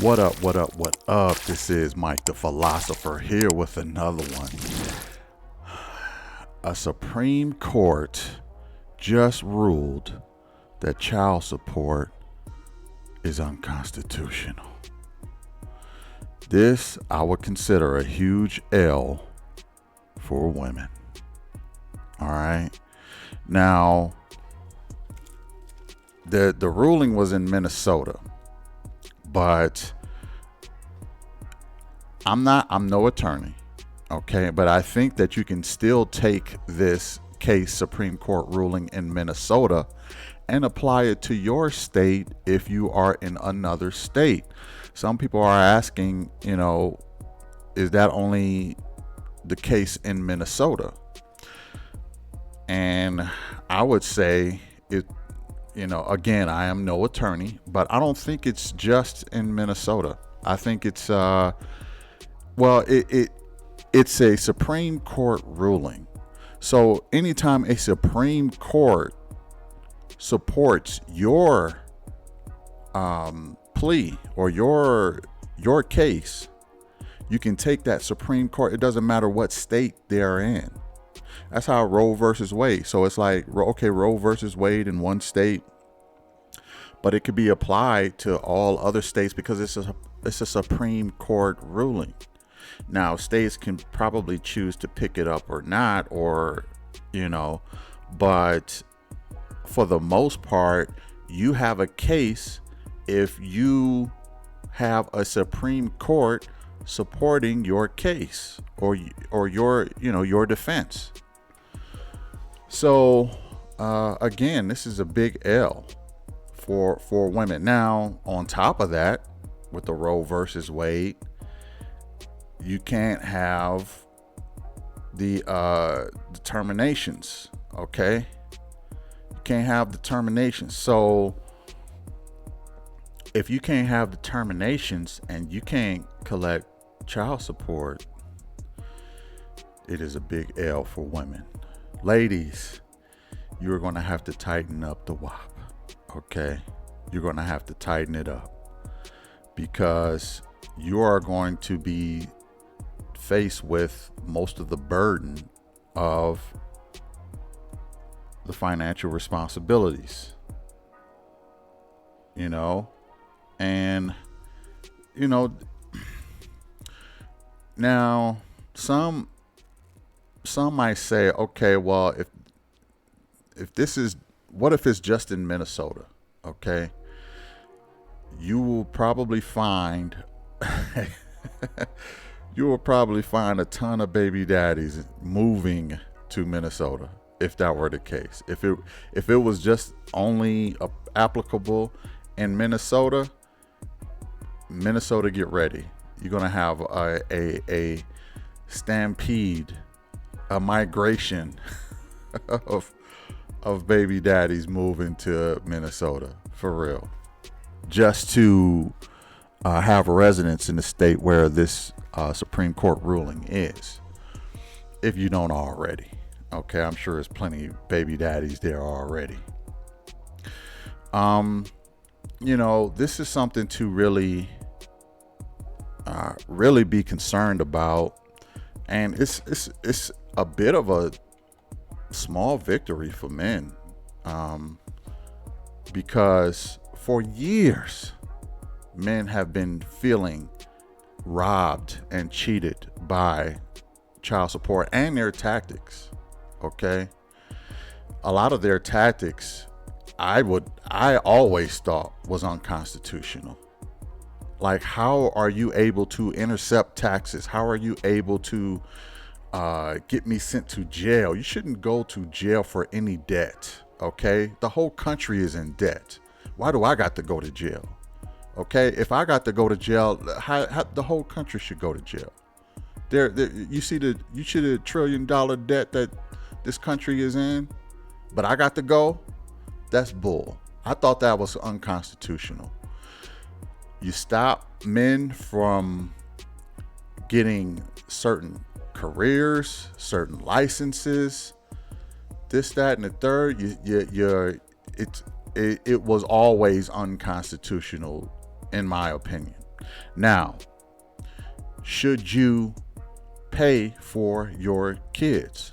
What up, what up, what up? This is Mike the Philosopher here with another one. A Supreme Court just ruled that child support is unconstitutional. This I would consider a huge L for women. All right. Now, the ruling was in Minnesota, but I'm no attorney, okay? But I think that you can still take this case Supreme Court ruling in Minnesota and apply it to your state if you are in another state. Some people are asking, is that only the case in Minnesota? And I would say it, again, I am no attorney, but I don't think it's just in Minnesota. I think it's, it's a Supreme Court ruling. So anytime a Supreme Court supports your plea or your case, you can take that Supreme Court. It doesn't matter what state they're in. That's how Roe versus Wade. So it's like, okay, Roe versus Wade in one state, but it could be applied to all other states because it's a Supreme Court ruling. Now, states can probably choose to pick it up or not, but for the most part, you have a case if you have a Supreme Court supporting your case or your defense. So again, this is a big L for women. Now, on top of that, with the Roe versus Wade, you can't have the determinations. Okay, you can't have determinations. So if you can't have determinations and you can't collect child support, it is a big L for women. Ladies, you're going to have to tighten up the WAP. Okay, you're going to have to tighten it up because you are going to be faced with most of the burden of the financial responsibilities, and now some might say, okay, well, if this is, what if it's just in Minnesota? Okay, you will probably find a ton of baby daddies moving to Minnesota if that were the case. If it was just only applicable in Minnesota, get ready. You're gonna have a stampede, a migration of baby daddies moving to Minnesota for real, just to have residence in the state where this Supreme Court ruling is, if you don't already. Okay, I'm sure there's plenty of baby daddies there already. This is something to really be concerned about, and it's a bit of a small victory for men, because for years men have been feeling robbed and cheated by child support and their tactics. Okay, a lot of their tactics I always thought was unconstitutional. Like, how are you able to intercept taxes? How are you able to get me sent to jail? You shouldn't go to jail for any debt. Okay, the whole country is in debt. Why do I got to go to jail? Okay, if I got to go to jail, how the whole country should go to jail. You see the $1 trillion debt that this country is in, but I got to go? That's bull. I thought that was unconstitutional. You stop men from getting certain careers, certain licenses, this, that, and the third. It was always unconstitutional, in my opinion. Now, should you pay for your kids?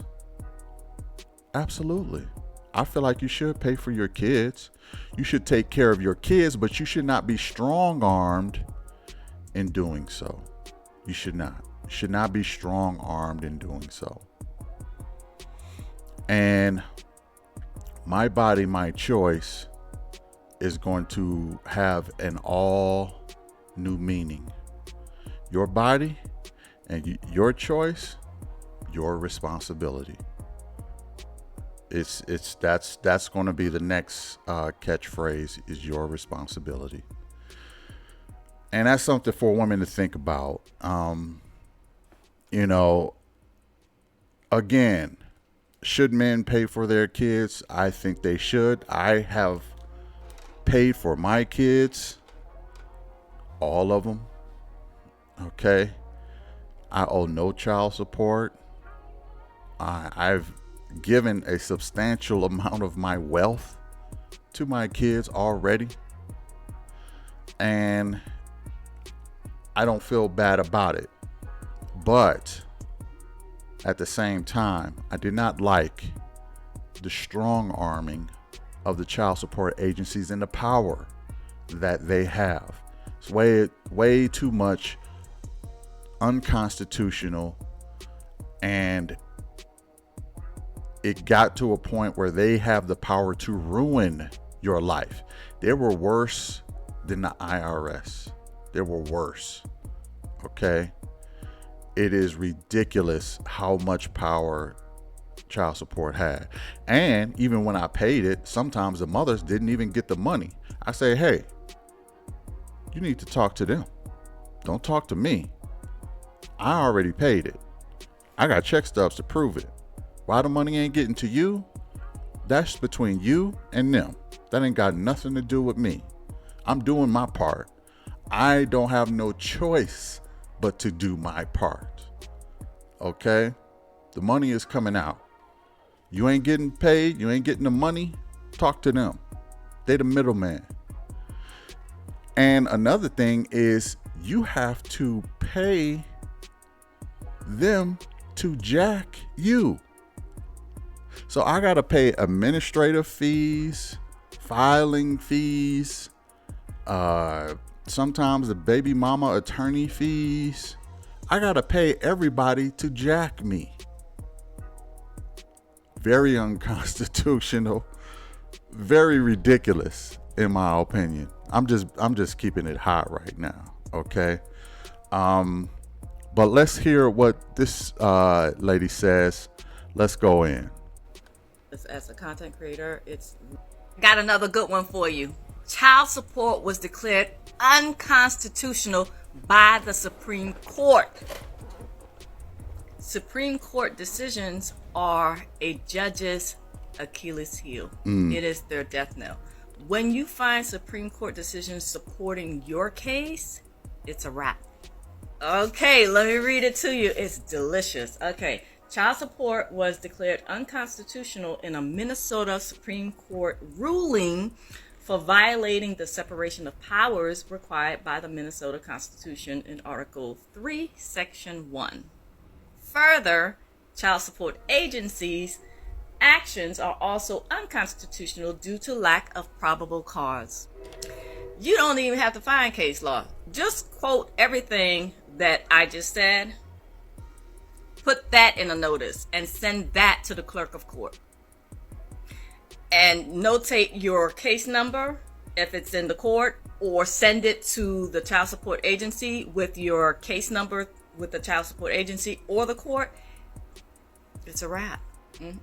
Absolutely. I feel like you should pay for your kids. You should take care of your kids, but you should not be strong armed in doing so. You should not. You should not be strong armed in doing so. And my body, my choice is going to have an all new meaning. Your body and your choice, your responsibility. That's going to be the next catchphrase, is your responsibility. And that's something for women to think about. Again, should men pay for their kids? I think they should. I have paid for my kids, all of them. Okay. I owe no child support. I've given a substantial amount of my wealth to my kids already. And I don't feel bad about it. But at the same time, I did not like the strong arming of the child support agencies and the power that they have. It's way too much unconstitutional, and it got to a point where they have the power to ruin your life. They were worse than the IRS. They were worse. Okay? It is ridiculous how much power child support had. And even when I paid it, sometimes the mothers didn't even get the money. I say, hey, you need to talk to them. Don't talk to me. I already paid it. I got check stubs to prove it. Why the money ain't getting to you? That's between you and them. That ain't got nothing to do with me. I'm doing my part. I don't have no choice but to do my part. Okay? The money is coming out. You ain't getting paid. You ain't getting the money. Talk to them. They the middleman. And another thing is, you have to pay them to jack you. So I got to pay administrative fees, filing fees, sometimes the baby mama attorney fees. I got to pay everybody to jack me. Very unconstitutional, very ridiculous in my opinion. I'm just keeping it hot right now, okay? But let's hear what this lady says. Let's go in. As a content creator, it's got another good one for you. Child support was declared unconstitutional by the Supreme Court. Supreme Court decisions are a judge's Achilles heel. It is their death knell. When you find Supreme Court decisions supporting your case, it's a wrap. Okay, let me read it to you. It's delicious. Okay, child support was declared unconstitutional in a Minnesota Supreme Court ruling for violating the separation of powers required by the Minnesota Constitution in Article 3, Section 1. Further, child support agencies' actions are also unconstitutional due to lack of probable cause. You don't even have to find case law. Just quote everything that I just said. Put that in a notice and send that to the clerk of court. And notate your case number if it's in the court, or send it to the child support agency with your case number with the child support agency or the court. It's a wrap.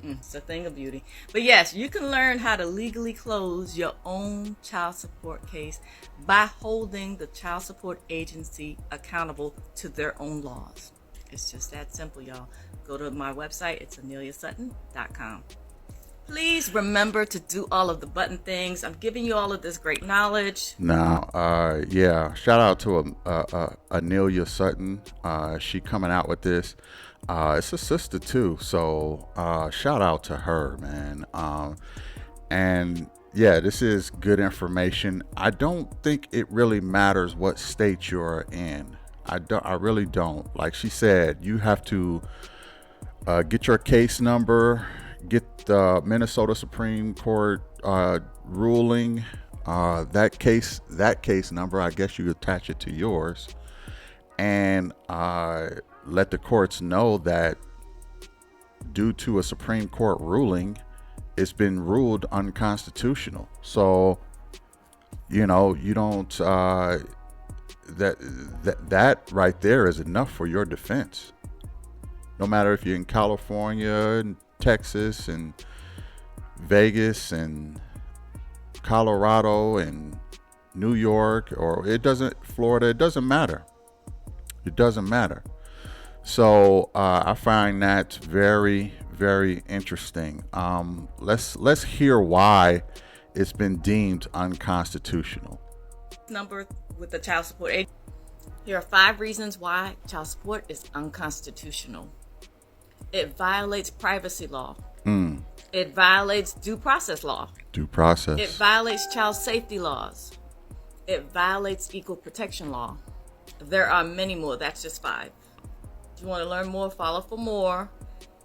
It's a thing of beauty. But yes, you can learn how to legally close your own child support case by holding the child support agency accountable to their own laws. It's just that simple, y'all. Go to my website. It's AneliaSutton.com. Please remember to do all of the button things. I'm giving you all of this great knowledge. Now, shout out to Anelia Sutton. She coming out with this. It's a sister too, so shout out to her, man. And yeah, this is good information. I don't think it really matters what state you're in. I really don't. Like she said, you have to get your case number, get the Minnesota Supreme Court ruling. That case number, I guess you attach it to yours, and let the courts know that due to a Supreme Court ruling, it's been ruled unconstitutional. So you don't that right there is enough for your defense. No matter if you're in California and Texas and Vegas and Colorado and New York, or Florida, it doesn't matter. It doesn't matter. So I find that very, very interesting. Let's hear why it's been deemed unconstitutional. Number with the child support age. Here are 5 reasons why child support is unconstitutional. It violates privacy law. It violates due process law. Due process. It violates child safety laws. It violates equal protection law. There are many more. That's just 5. If you want to learn more, follow for more.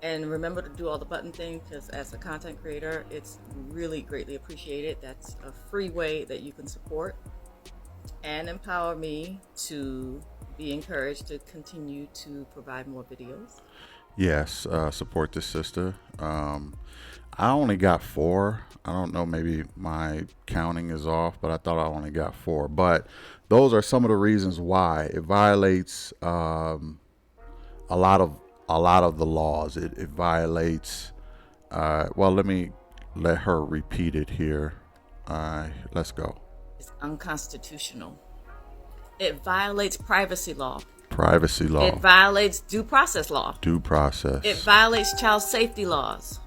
And remember to do all the button thing, because as a content creator, it's really greatly appreciated. That's a free way that you can support and empower me to be encouraged to continue to provide more videos. Yes, support this sister. I only got 4. I don't know, maybe my counting is off, but I thought I only got 4. But those are some of the reasons why it violates a lot of the laws. It violates. Well, let her repeat it here. Let's go. It's unconstitutional. It violates privacy law. Privacy law. It violates due process law. Due process. It violates child safety laws.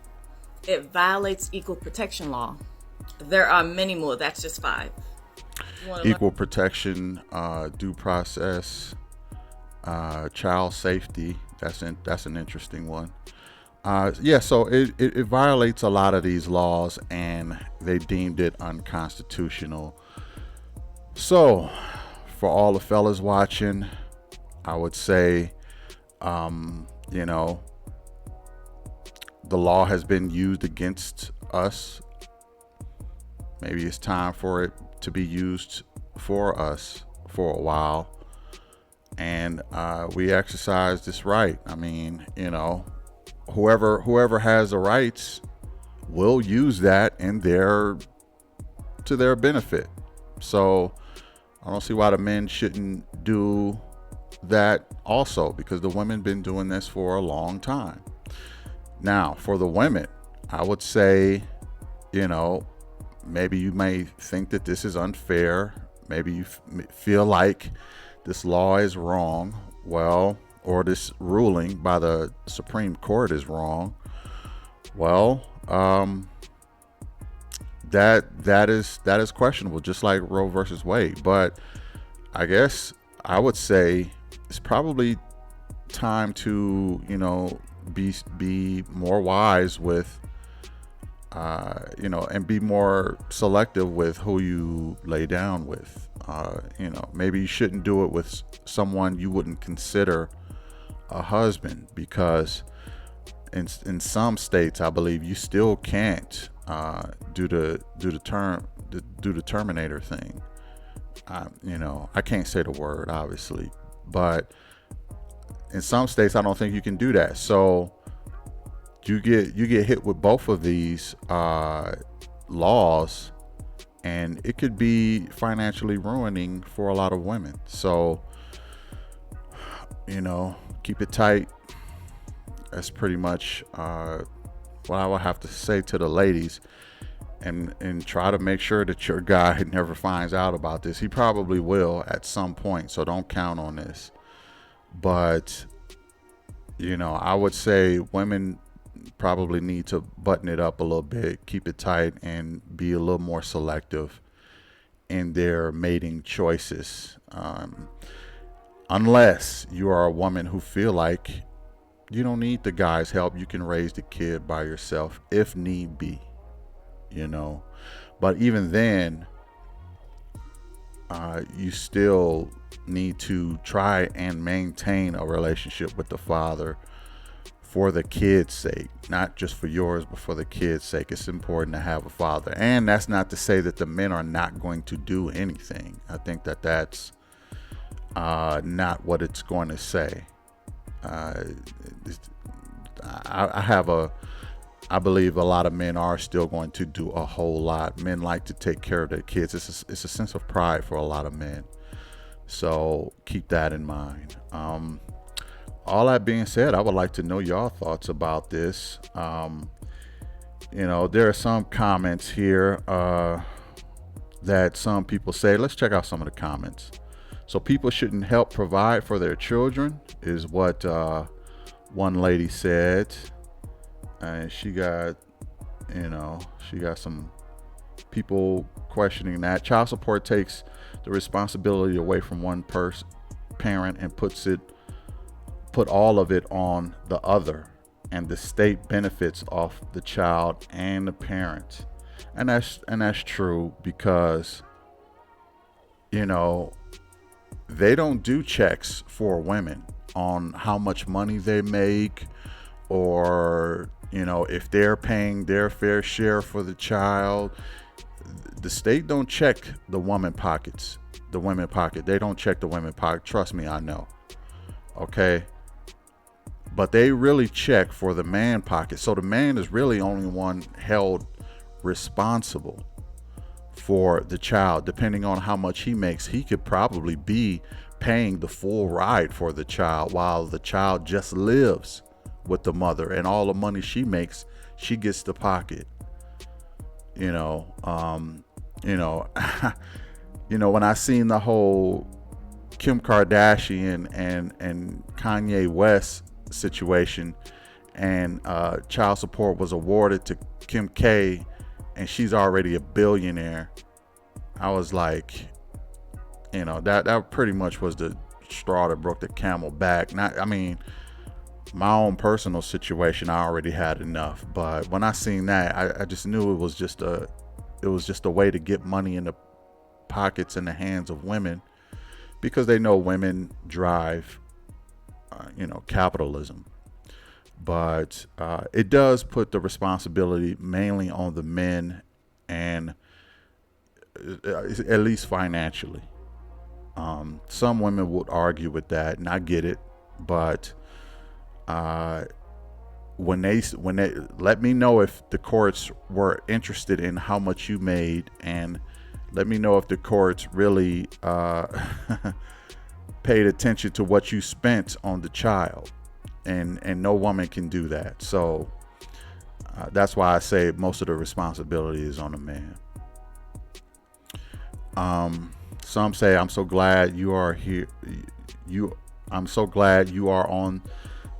It violates equal protection law. There are many more. That's just 5. Equal protection, due process, child safety. That's an interesting one. So it violates a lot of these laws, and they deemed it unconstitutional. So, for all the fellas watching, I would say, the law has been used against us. Maybe it's time for it to be used for us for a while. And we exercise this right. I mean, whoever has the rights will use that to their benefit. So I don't see why the men shouldn't do that also, because the women been doing this for a long time. Now, for the women, I would say, maybe you may think that this is unfair. Maybe you feel like this law is wrong. Well, or this ruling by the Supreme Court is wrong. Well, that is questionable, just like Roe versus Wade. But I guess I would say it's probably time to, be more wise with, and be more selective with who you lay down with. Maybe you shouldn't do it with someone you wouldn't consider a husband, because in some states, I believe you still can't do the terminator thing. I can't say the word, obviously, but in some states, I don't think you can do that. So you get hit with both of these laws, and it could be financially ruining for a lot of women. So, keep it tight. That's pretty much what I would have to say to the ladies. And try to make sure that your guy never finds out about this. He probably will at some point, so don't count on this. But, I would say women probably need to button it up a little bit, keep it tight, and be a little more selective in their mating choices. Unless you are a woman who feel like you don't need the guy's help, you can raise the kid by yourself if need be. But even then, you still need to try and maintain a relationship with the father for the kid's sake, not just for yours, but for the kid's sake. It's important to have a father. And that's not to say that the men are not going to do anything. I think that that's not what it's going to say. I believe a lot of men are still going to do a whole lot. Men like to take care of their kids. It's a sense of pride for a lot of men. So keep that in mind. All that being said, I would like to know your thoughts about this. There are some comments here that some people say. Let's check out some of the comments. So people shouldn't help provide for their children is what one lady said. And she got some people questioning that. Child support takes the responsibility away from one parent and put all of it on the other, and the state benefits off the child and the parent. And that's true, because they don't do checks for women on how much money they make, or if they're paying their fair share for the child. The state don't check the women pocket. They don't check the women pocket. Trust me, I know. Okay. But they really check for the man pocket. So the man is really only one held responsible for the child. Depending on how much he makes, he could probably be paying the full ride for the child, while the child just lives with the mother, and all the money she makes, she gets the pocket. When I seen the whole Kim Kardashian and Kanye West situation, and child support was awarded to Kim K, and she's already a billionaire, I was like, that pretty much was the straw that broke the camel back. My own personal situation, I already had enough, but when I seen that, I just knew it was just a way to get money in the pockets and the hands of women, because they know women drive capitalism. But it does put the responsibility mainly on the men, and at least financially. Some women would argue with that, and I get it, but when they let me know if the courts were interested in how much you made, and let me know if the courts really paid attention to what you spent on the child, and no woman can do that. So that's why I say most of the responsibility is on the man. Some say, I'm so glad you are here. I'm so glad you are on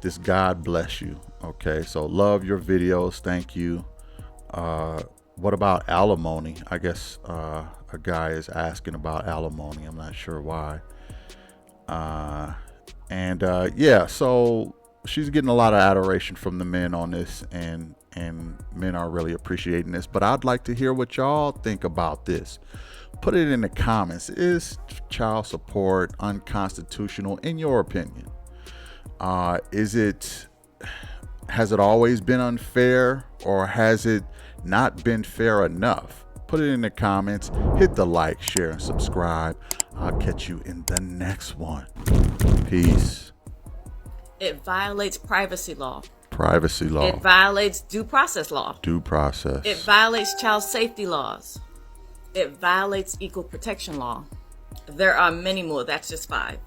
this. God bless you. Okay, so love your videos. Thank you. What about alimony? I guess a guy is asking about alimony. I'm not sure why. So she's getting a lot of adoration from the men on this, and men are really appreciating this. But I'd like to hear what y'all think about this. Put it in the comments. Is child support unconstitutional in your opinion? Has it always been unfair, or has it not been fair enough? Put it in the comments. Hit the like, share, and subscribe. I'll catch you in the next one. Peace. It violates privacy law. Privacy law. It violates due process law. Due process. It violates child safety laws. It violates equal protection law. There are many more. That's just 5.